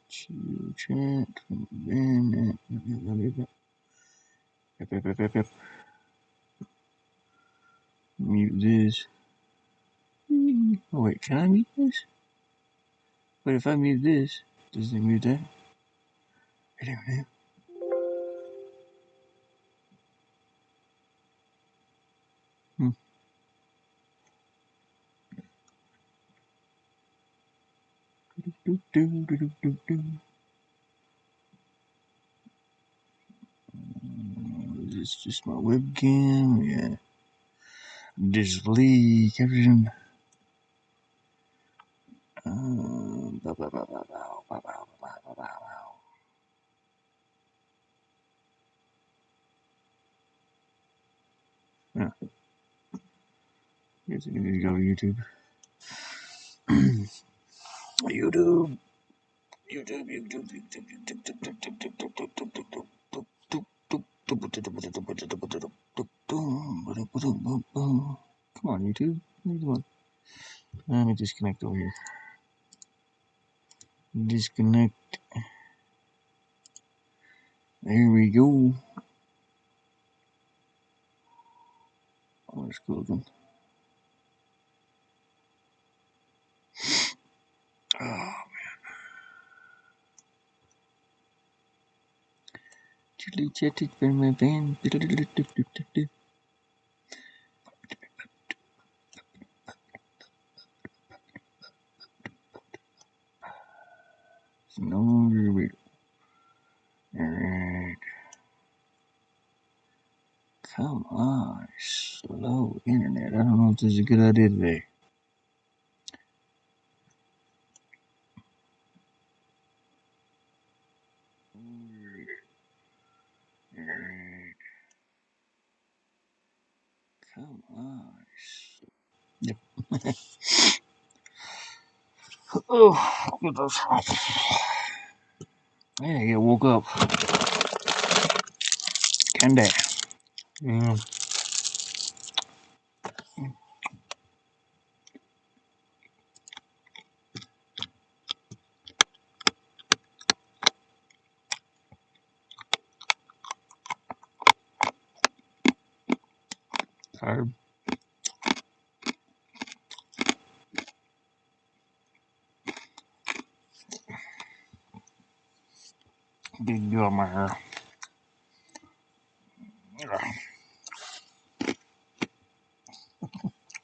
Chill chat. Yep. Mute this. Oh wait, can I mute this? But if I mute this, does it mute that? I don't know. Is this just my webcam? Yeah. Display caption. Yeah. Guess I need to go to YouTube. YouTube. Come on, YouTube. What are you doing? Let me disconnect over here. Disconnect. There we go. Oh, it's closing. Oh, man. Chili chatted for my van. No, alright. Come on, slow internet. I don't know if this is a good idea today. Alright. Come on. Yep. Oh, goodness. Yeah, I woke up. Kinda. Yeah. Tired. Didn't do all my hair.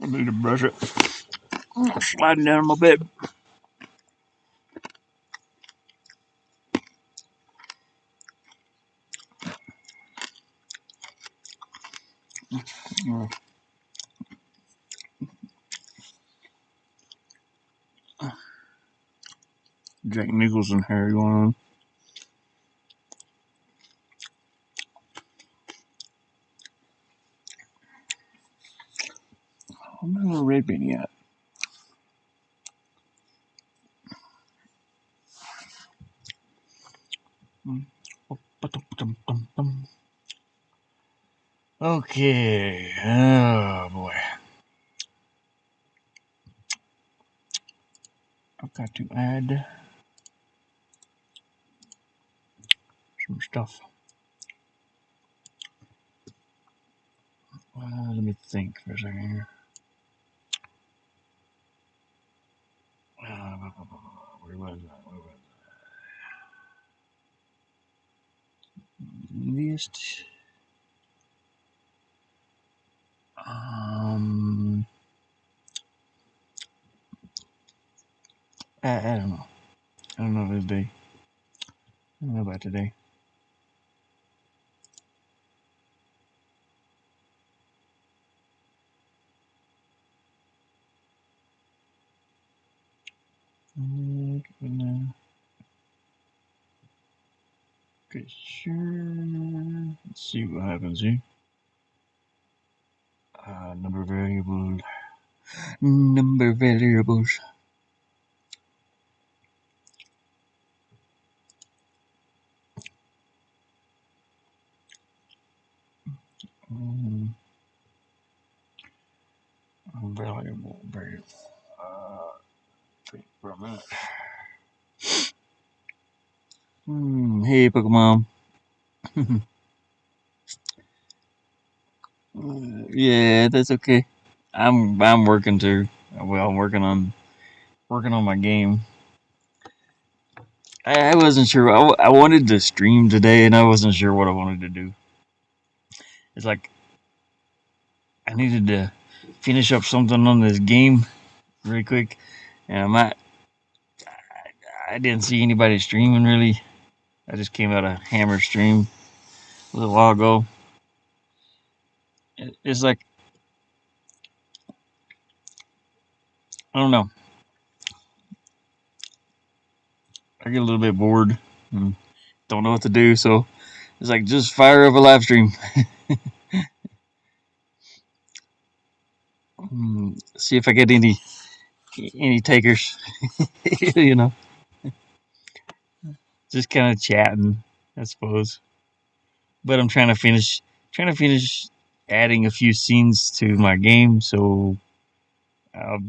I need to brush it. Sliding down my bed. Jack Nicholson hair going on. I'm not a red bean yet. Okay. Oh boy. I've got to add some stuff. Let me think for a second here. Where was that? List. I don't know. I don't know this day. I don't know about today. Okay, sure. Let's see what happens here. Number variables. Number variables. Variable. Wait for a minute. Hey, Pokemon. Yeah, that's okay. I'm working too. Well, I'm working on my game. I wasn't sure. I wanted to stream today, and I wasn't sure what I wanted to do. It's like I needed to finish up something on this game really quick, and I didn't see anybody streaming really. I just came out of Hammer stream a little while ago. It's like I don't know. I get a little bit bored and don't know what to do, so it's like just fire up a live stream. See if I get any takers. you know, just kind of chatting, I suppose. But I'm trying to finish adding a few scenes to my game, so I'll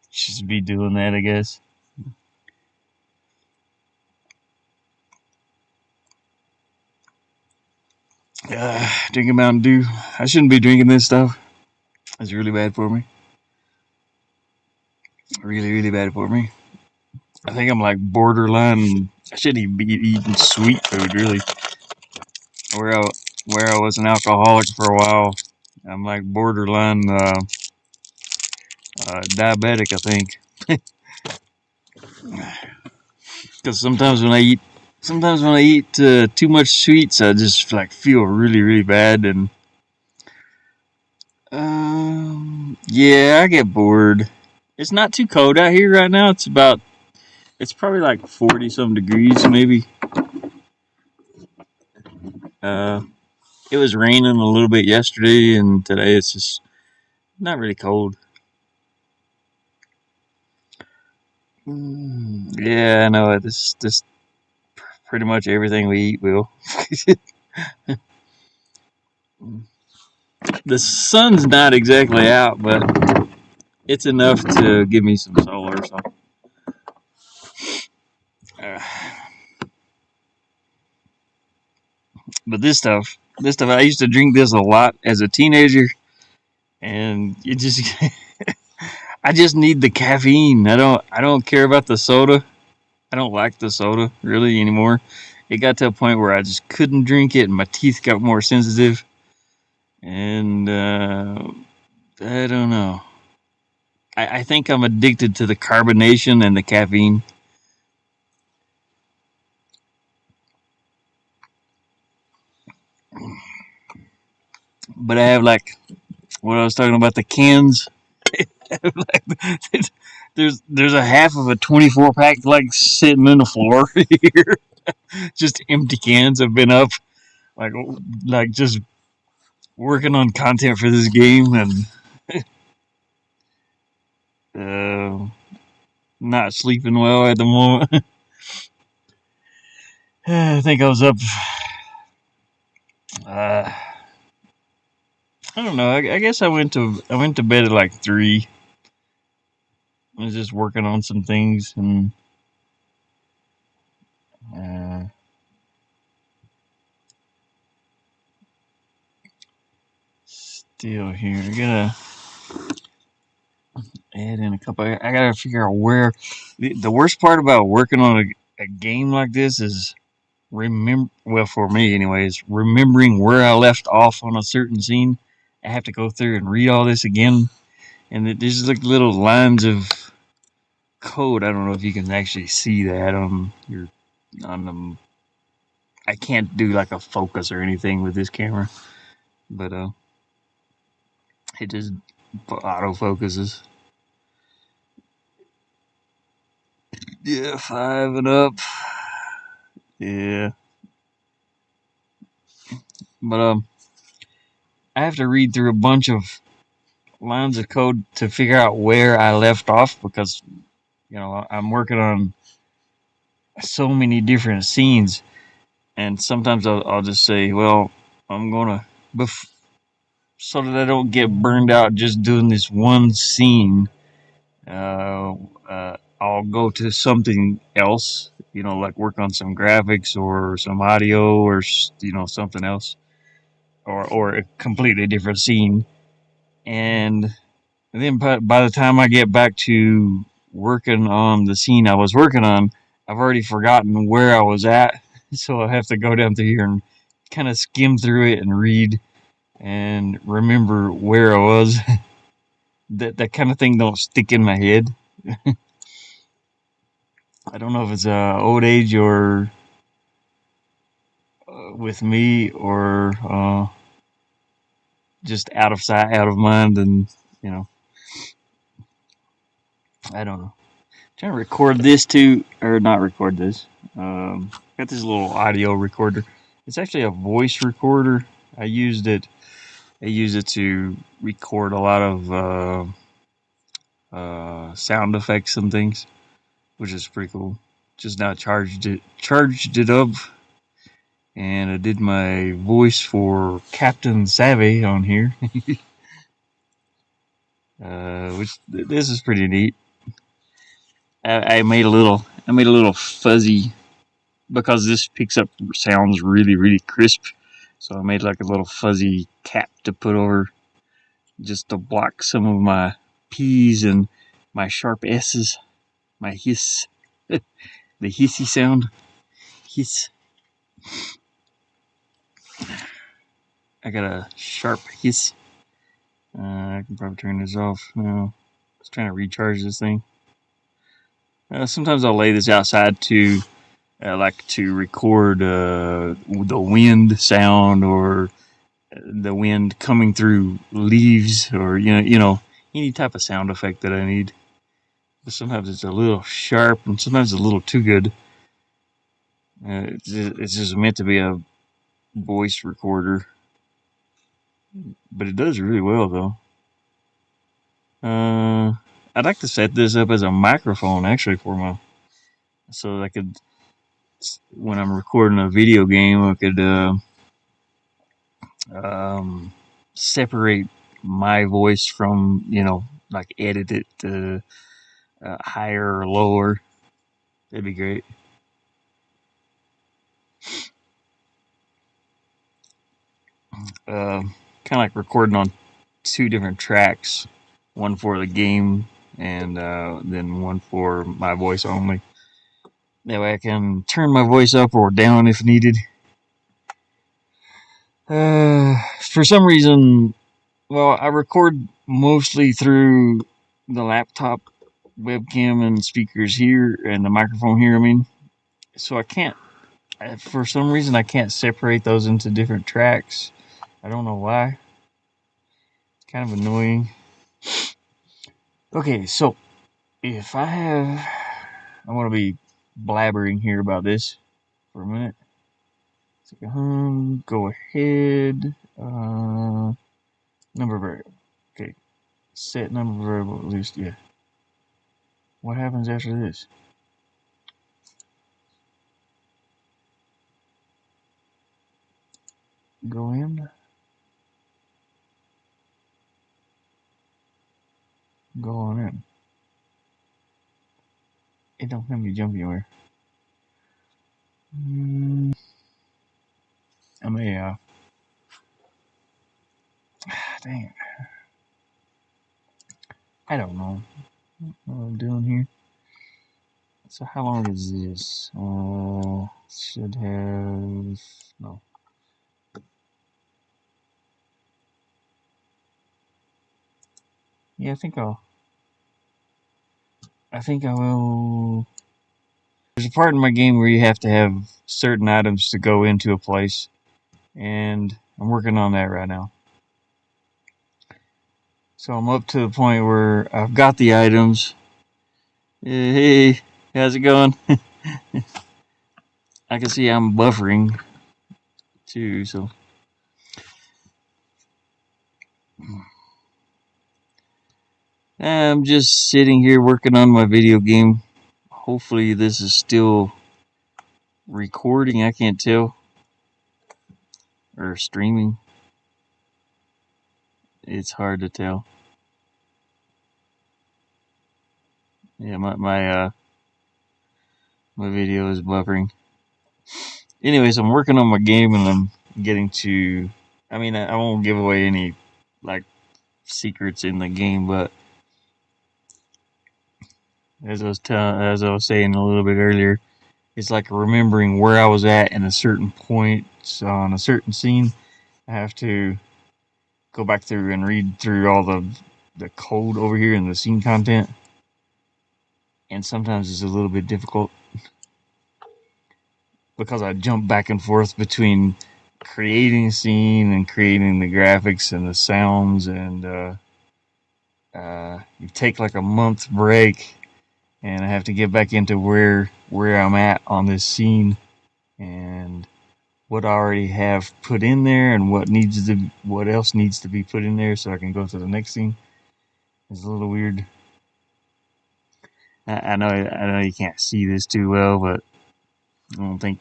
just be doing that, I guess. Drinking Mountain Dew. I shouldn't be drinking this stuff. It's really bad for me. Really, really bad for me. I think I'm like borderline. I shouldn't even be eating sweet food, really. Where I where I was an alcoholic for a while, I'm like borderline diabetic. I think because sometimes when I eat too much sweets, I just like feel really, really bad, and yeah, I get bored. It's not too cold out here right now. It's probably like 40 some degrees, maybe. Uh, it was raining a little bit yesterday, and today it's just not really cold. Yeah, I know. This pretty much everything we eat will. The sun's not exactly out, but it's enough to give me some solar. So, uh, but this stuff, I used to drink this a lot as a teenager, and it just, I just need the caffeine. I don't care about the soda. I don't like the soda really anymore. It got to a point where I just couldn't drink it, and my teeth got more sensitive, and I don't know. I think I'm addicted to the carbonation and the caffeine. But I have like what I was talking about, the cans. there's a half of a 24 pack like sitting on the floor here. Just empty cans have been up like just working on content for this game and uh, not sleeping well at the moment. I think I was up. Uh, I don't know. I guess I went to bed at like 3. I was just working on some things and uh, still here. I gotta add in a couple. I gotta figure out where. The worst part about working on a game like this is remember. Well, for me, anyways, remembering where I left off on a certain scene. I have to go through and read all this again, and there's like little lines of code. I don't know if you can actually see that on your on the. I can't do like a focus or anything with this camera, but it just auto focuses. Yeah, 5 and up. Yeah, but I have to read through a bunch of lines of code to figure out where I left off because I'm working on so many different scenes, and sometimes I'll just say, well, I'm gonna so that I don't get burned out just doing this one scene. I'll go to something else like work on some graphics or some audio or something else, or a completely different scene. And then by the time I get back to working on the scene I was working on, I've already forgotten where I was at. So I have to go down through here and kind of skim through it and read and remember where I was. That kind of thing don't stick in my head. I don't know if it's old age or with me, or just out of sight, out of mind, and you know, I don't know. Trying to record this too, or not record this. Got this little audio recorder. It's actually a voice recorder. I used it. I use it to record a lot of sound effects and things, which is pretty cool. Just now charged it up, and I did my voice for Captain Savvy on here, which this is pretty neat. I made a little fuzzy because this picks up sounds really crisp. So I made like a little fuzzy cap to put over just to block some of my P's and my sharp S's, my hiss, the hissy sound. Hiss. I got a sharp hiss. I can probably turn this off now. I was trying to recharge this thing. Sometimes I'll lay this outside to like to record the wind sound, or the wind coming through leaves, or any type of sound effect that I need. But sometimes it's a little sharp, and sometimes it's a little too good. It's just meant to be a voice recorder, but it does really well though. I'd like to set this up as a microphone actually so I could, when I'm recording a video game, I could um, separate my voice from, like edit it to higher or lower. That'd be great. Uh, kind of like recording on two different tracks, one for the game and then one for my voice only. That way I can turn my voice up or down if needed. For some reason, well, I record mostly through the laptop webcam and speakers here and the microphone here. I mean, so I can't. For some reason, I can't separate those into different tracks. I don't know why. It's kind of annoying. Okay, so if I want to be blabbering here about this for a minute. So, go ahead. Number variable. Okay, set number variable at least. Yeah. What happens after this? Go in. Go on in. It don't let me jump anywhere. I may, dang it. I don't know what I'm doing here. So how long is this? Should have, no. Yeah, I think I will. There's a part in my game where you have to have certain items to go into a place, and I'm working on that right now. So I'm up to the point where I've got the items. Hey, how's it going? I can see I'm buffering too, so. I'm just sitting here working on my video game. Hopefully this is still recording, I can't tell. Or streaming. It's hard to tell. Yeah, my My video is buffering. Anyways, I'm working on my game and I'm getting to. I mean, I won't give away any like secrets in the game, but as I was saying a little bit earlier, it's like remembering where I was at in a certain point on a certain scene. I have to go back through and read through all the code over here in the scene content, and sometimes it's a little bit difficult because I jump back and forth between creating a scene and creating the graphics and the sounds, and you take like a month break, and I have to get back into where I'm at on this scene and what I already have put in there and what else needs to be put in there so I can go to the next scene. It's a little weird. I know you can't see this too well, but I don't think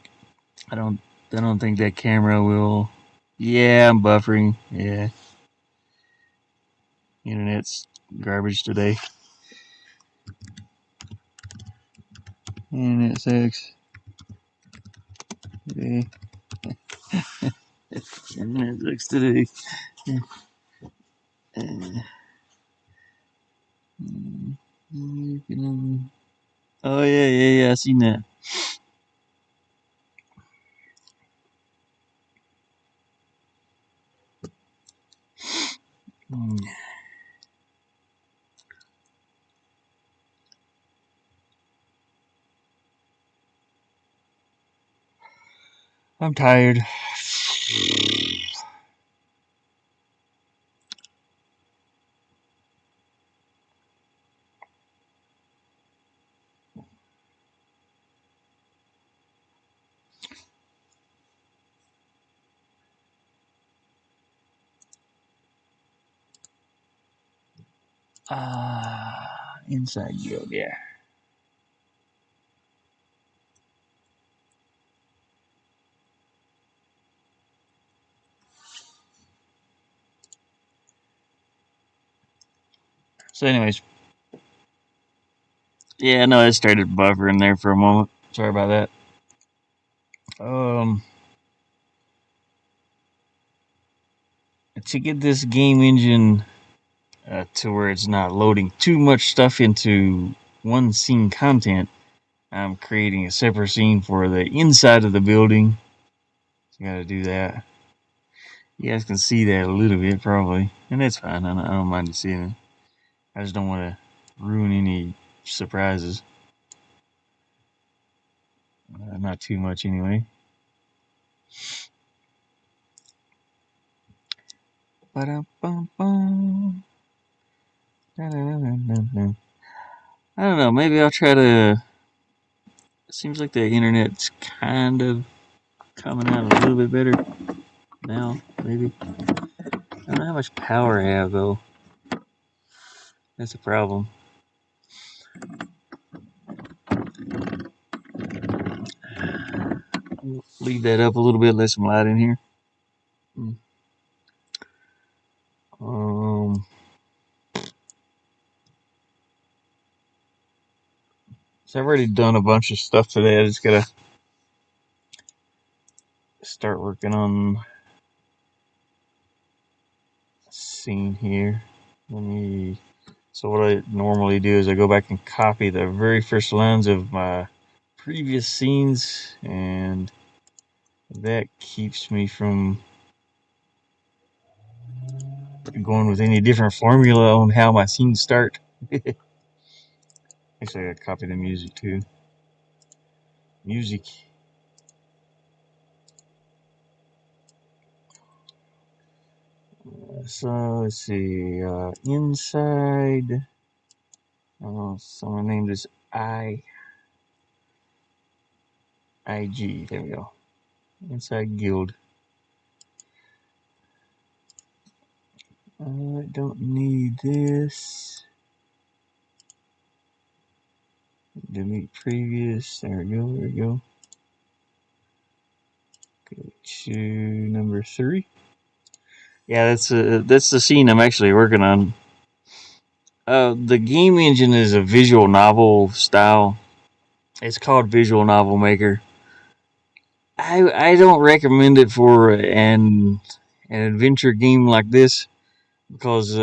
I don't I don't think that camera will. Yeah, I'm buffering. Yeah, internet's garbage today. Internet sucks today. Internet sucks today. Oh yeah. I seen that. I'm tired. Inside Guild, yeah. So, anyways, yeah, no, it started buffering there for a moment. Sorry about that. To get this game engine to where it's not loading too much stuff into one scene content, I'm creating a separate scene for the inside of the building. So, gotta do that. You guys can see that a little bit, probably, and that's fine. I don't mind seeing it. I just don't want to ruin any surprises. Not too much, anyway. Ba-dum-bum-bum. Da-da-da-da-da. I don't know. Maybe I'll try to. It seems like the internet's kind of coming out a little bit better now. Maybe. I don't know how much power I have, though. That's a problem. Leave that up a little bit. Let some light in here. Um. So I've already done a bunch of stuff today. I just gotta start working on a scene here. So what I normally do is I go back and copy the very first lines of my previous scenes, and that keeps me from going with any different formula on how my scenes start. Actually, I gotta copy the music too. Music. So let's see. Inside. Oh, someone named this IG. There we go. Inside Guild. I don't need this. Delete previous. There we go. Go to number 3. Yeah, that's the scene I'm actually working on. The game engine is a visual novel style, It's called Visual Novel Maker. I don't recommend it for an adventure game like this because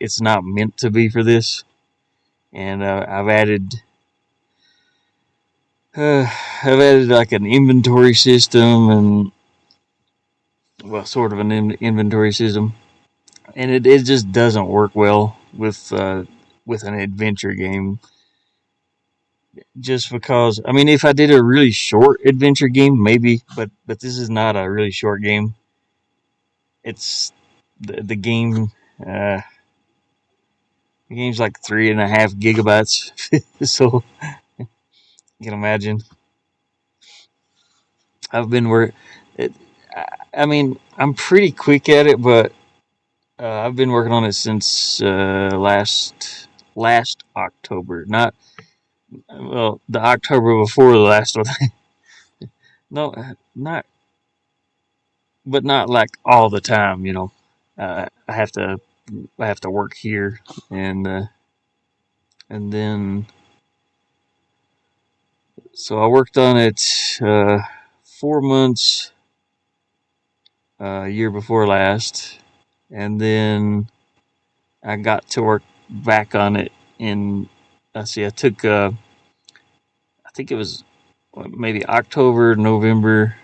it's not meant to be for this. And I've added like an inventory system and well, sort of an inventory system, and it just doesn't work well with an adventure game. Just because I mean, if I did a really short adventure game, maybe, but this is not a really short game. It's the game. Uh, the game's like 3.5 gigabytes, so you can imagine. I've been where, it, I mean, I'm pretty quick at it, but I've been working on it since last October. Not well, the October before the last one. No, not but not like all the time. I have to work here, and then so I worked on it 4 months year before last, and then I got to work back on it in. Let's see, I took I think it was maybe October, November,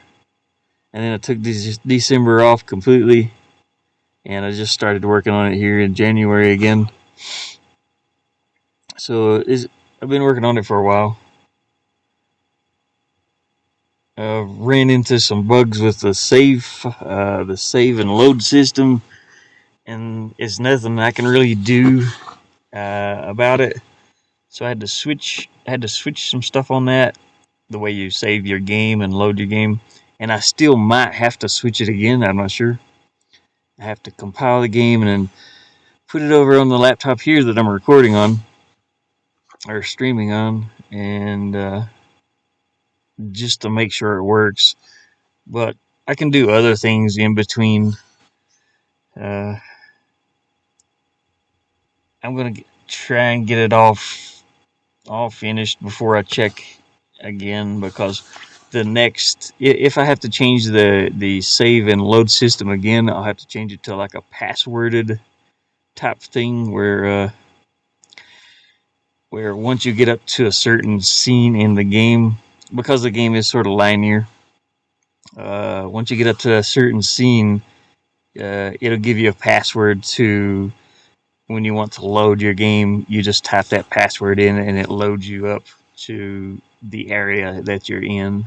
and then I took December off completely, and I just started working on it here in January again. So I've been working on it for a while. Ran into some bugs with the save and load system, and it's nothing I can really do about it. So I had to switch some stuff on that, the way you save your game and load your game, and I still might have to switch it again. I'm not sure. I have to compile the game and then put it over on the laptop here that I'm recording on or streaming on, and just to make sure it works. But I can do other things in between. Uh, I'm gonna try and get it all finished before I check again because the next if I have to change the save and load system again, I'll have to change it to like a passworded type thing where once you get up to a certain scene in the game, because the game is sort of linear, once you get up to a certain scene, it'll give you a password to when you want to load your game. You just type that password in, and it loads you up to the area that you're in.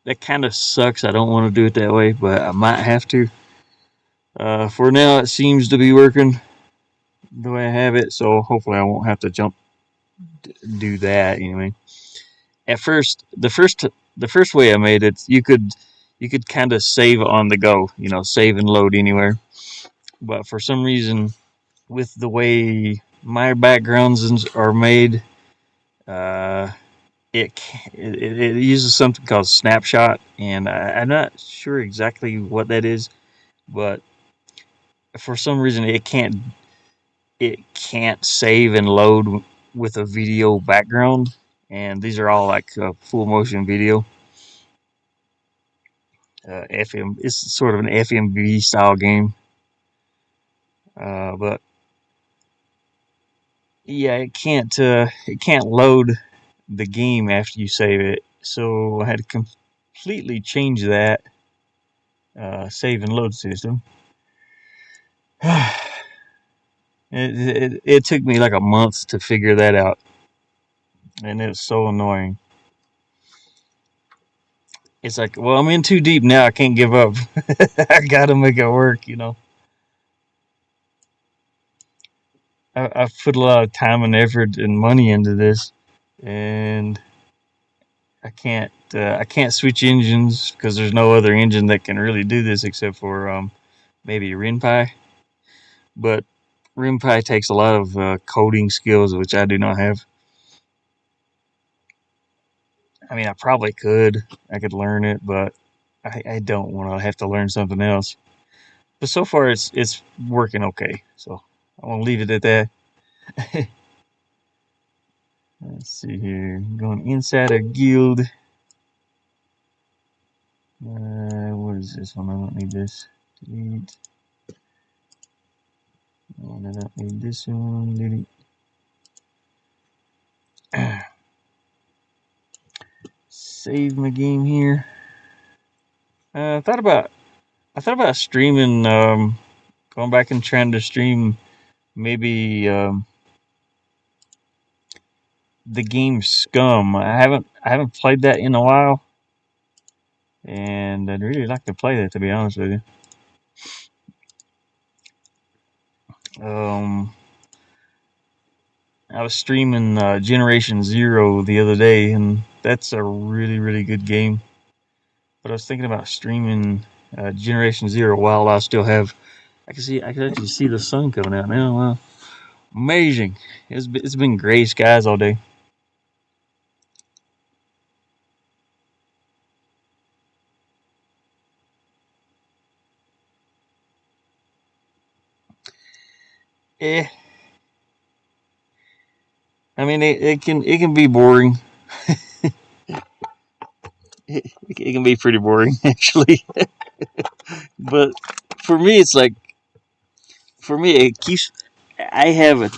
That kind of sucks. I don't want to do it that way, but I might have to. For now, it seems to be working the way I have it, so hopefully I won't have to do that anyway. At first, the first way I made it, you could kind of save on the go, save and load anywhere. But for some reason, with the way my backgrounds are made, uh, it uses something called Snapshot, and I'm not sure exactly what that is, but for some reason it can't save and load with a video background, and these are all like full motion video. FM. It's sort of an FMV style game, but yeah, it can't load the game after you save it. So I had to completely change that save and load system. It took me like a month to figure that out, and it was so annoying. It's like, well, I'm in too deep now. I can't give up. I gotta make it work. I've put a lot of time and effort and money into this, and I can't switch engines because there's no other engine that can really do this except for maybe RenPy. But RenPy takes a lot of coding skills, which I do not have. I mean, I probably could. I could learn it, but I don't want to have to learn something else. But so far, it's working okay. So I want to leave it at that. Let's see here. Going inside a guild. What is this one? I don't need this. Delete. I don't need this one. Delete. Save my game here. I thought about streaming. Going back and trying to stream maybe the game Scum. I haven't played that in a while, and I'd really like to play that, to be honest with you. I was streaming Generation Zero the other day, and that's a really, really good game. But I was thinking about streaming Generation Zero while I still have. I can actually see the sun coming out now. Wow, amazing! It's been gray skies all day. Eh, I mean it can be boring. It can be pretty boring actually. But for me, it's like for me it keeps. I have a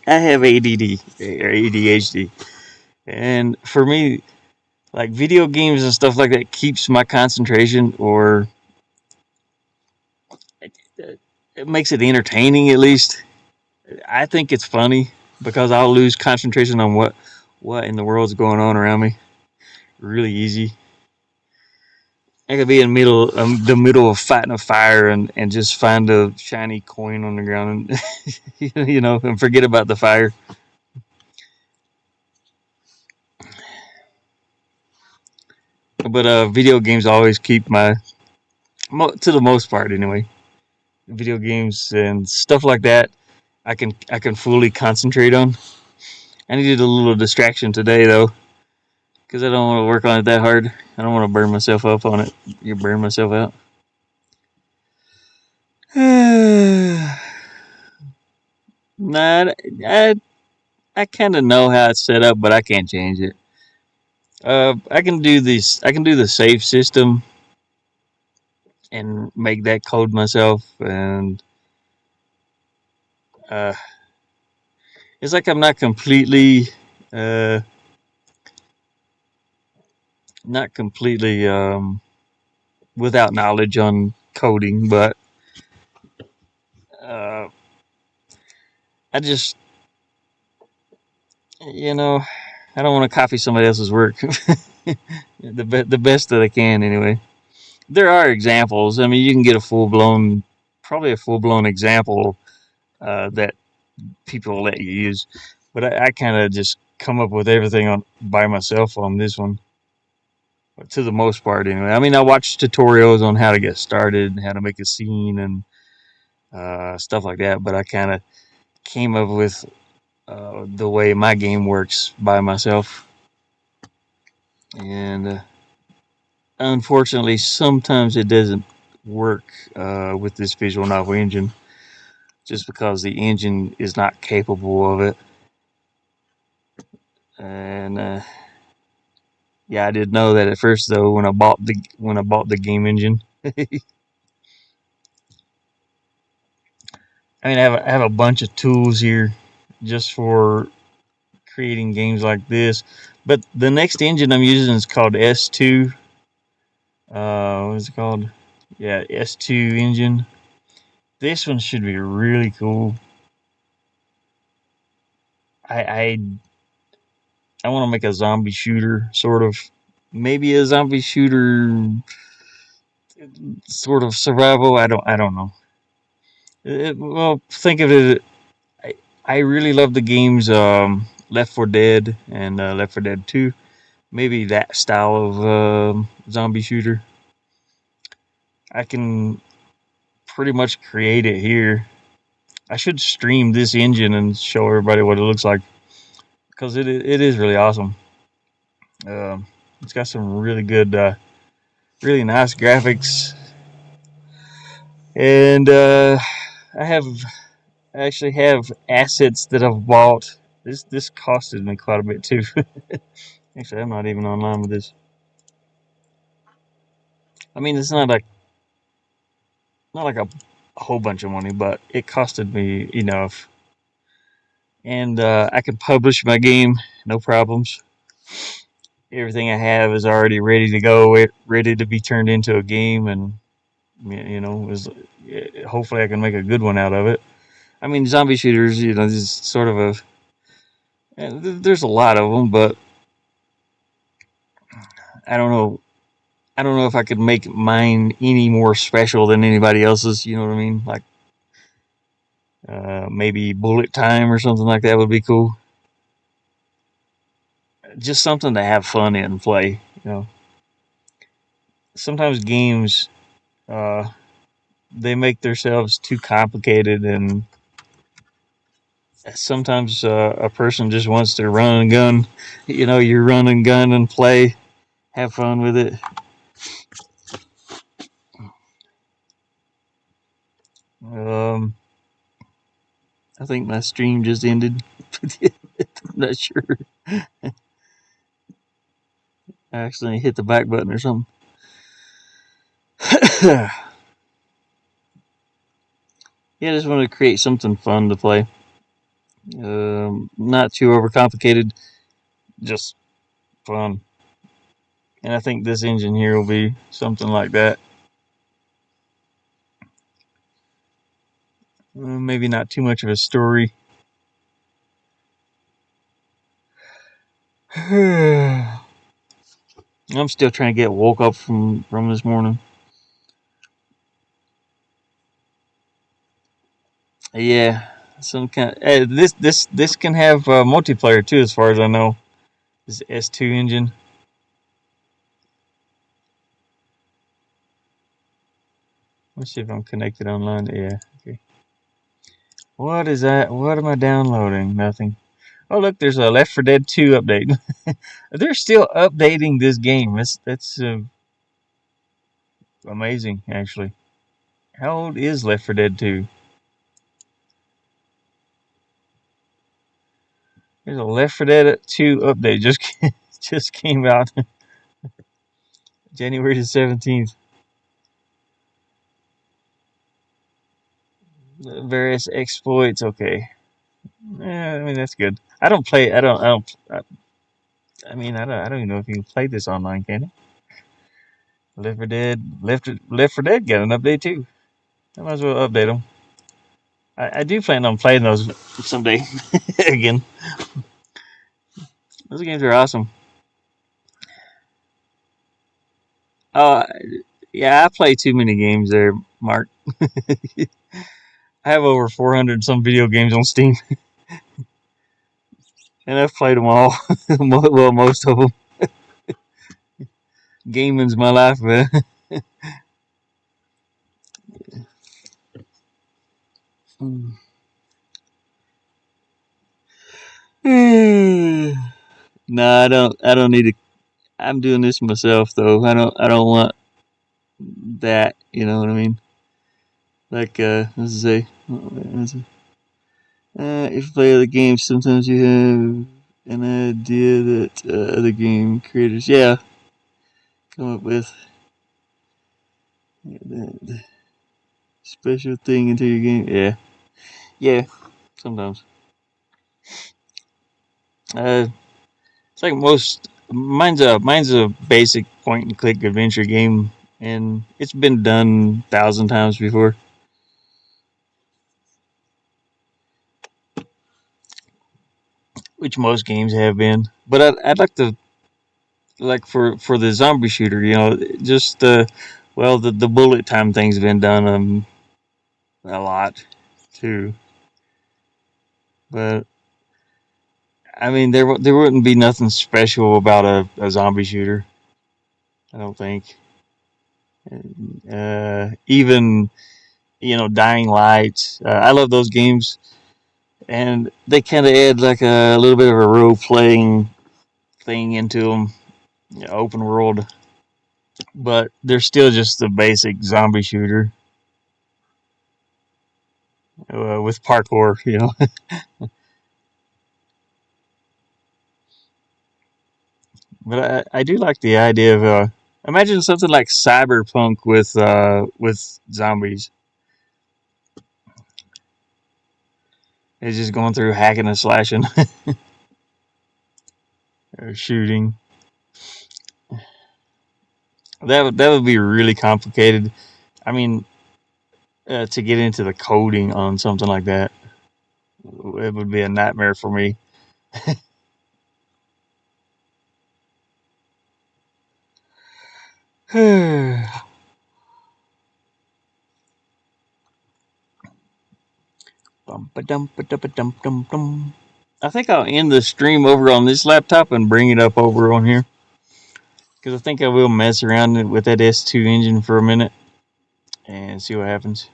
I have ADD or ADHD, and for me, like video games and stuff like that keeps my concentration, or it makes it entertaining at least. I think it's funny because I'll lose concentration on what in the world's going on around me really easy. I could be in the middle of fighting a fire and just find a shiny coin on the ground and and forget about the fire. But video games always keep my to the most part anyway. Video games and stuff like that, I can fully concentrate on. I needed a little distraction today though, because I don't want to work on it that hard. I don't want to burn myself up on it. You burn myself out. Nah, I kind of know how it's set up, but I can't change it. I can do this. I can do the save system and make that code myself, and uh, it's like I'm uh, not completely without knowledge on coding, but uh, I just you know I don't want to copy somebody else's work. The best that I can anyway. There are examples. I mean, you can get probably a full blown example that people will let you use. But I kind of just come up with everything on by myself on this one, to the most part anyway. I mean, I watch tutorials on how to get started, and how to make a scene, and stuff like that. But I kind of came up with the way my game works by myself, and unfortunately, sometimes it doesn't work with this visual novel engine, just because the engine is not capable of it. And yeah, I did know that at first though when I bought the game engine. I mean, I have a bunch of tools here just for creating games like this. But the next engine I'm using is called S2. What is it called? Yeah, S2 engine. This one should be really cool. I I want to make a zombie shooter, sort of, maybe a zombie shooter, sort of survival. I don't know. Well, think of it. I, I really love the games Left 4 Dead and Left 4 Dead 2. Maybe that style of zombie shooter. I can pretty much create it here. I should stream this engine and show everybody what it looks like, because it is really awesome. It's got some really good, really nice graphics, and I actually have assets that I've bought This costed me quite a bit too. Actually, I'm not even online with this. I mean, it's not like a whole bunch of money, but it costed me enough. And I can publish my game, no problems. Everything I have is already ready to go, ready to be turned into a game, and hopefully I can make a good one out of it. I mean, zombie shooters, this is sort of there's a lot of them, but I don't know. I don't know if I could make mine any more special than anybody else's. You know what I mean? Like maybe bullet time or something like that would be cool. Just something to have fun in and play. Sometimes games they make themselves too complicated, and sometimes a person just wants to run and gun. You run and gun and play, have fun with it. Um, I think my stream just ended. I'm not sure. I accidentally hit the back button or something. Yeah, I just want to create something fun to play. Not too overcomplicated, just fun. And I think this engine here will be something like that. Maybe not too much of a story. I'm still trying to get woke up from this morning. Yeah, some kind. This can have multiplayer too, as far as I know. This S2 engine. Let's see if I'm connected online. Yeah. Okay. What is that? What am I downloading? Nothing. Oh look, there's a Left 4 Dead 2 update. They're still updating this game. That's amazing, actually. How old is Left 4 Dead 2? There's a Left 4 Dead 2 update just came out January the 17th. Various exploits. Okay. Yeah, I mean that's good. I don't play. I don't. I don't. I mean, I don't even know if you can play this online, can you? Left 4 Dead. Left 4 Dead got an update too. I might as well update them. I do plan on playing those someday again. Those games are awesome. Oh, yeah, I play too many games there, Mark. I have over 400 some video games on Steam, and I've played them all. Well, most of them. Gaming's my life, man. No, I don't. I don't need to. I'm doing this myself, though. I don't want that. You know what I mean? Like, let's say, if you play other games, sometimes you have an idea that other game creators, yeah, come up with that special thing into your game. Yeah, yeah, sometimes. It's like most. Mine's a basic point and click adventure game, and it's been done 1,000 times before, which most games have been. But I'd like to like for the zombie shooter, just the bullet time thing's been done a lot too. But I mean, there wouldn't be nothing special about a zombie shooter. I don't think. Even Dying Light. I love those games, and they kind of add like a little bit of a role playing thing into them, open world. But they're still just the basic zombie shooter with parkour. But I do like the idea of imagine something like Cyberpunk with zombies. It's just going through hacking and slashing or shooting. That would be really complicated. I mean, to get into the coding on something like that, it would be a nightmare for me. I think I'll end the stream over on this laptop and bring it up over on here because I think I will mess around with that S2 engine for a minute and see what happens.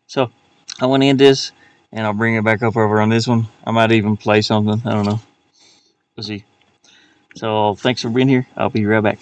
So I want to end this and I'll bring it back up over on this one. I might even play something. I don't know. We'll see. So thanks for being here. I'll be right back.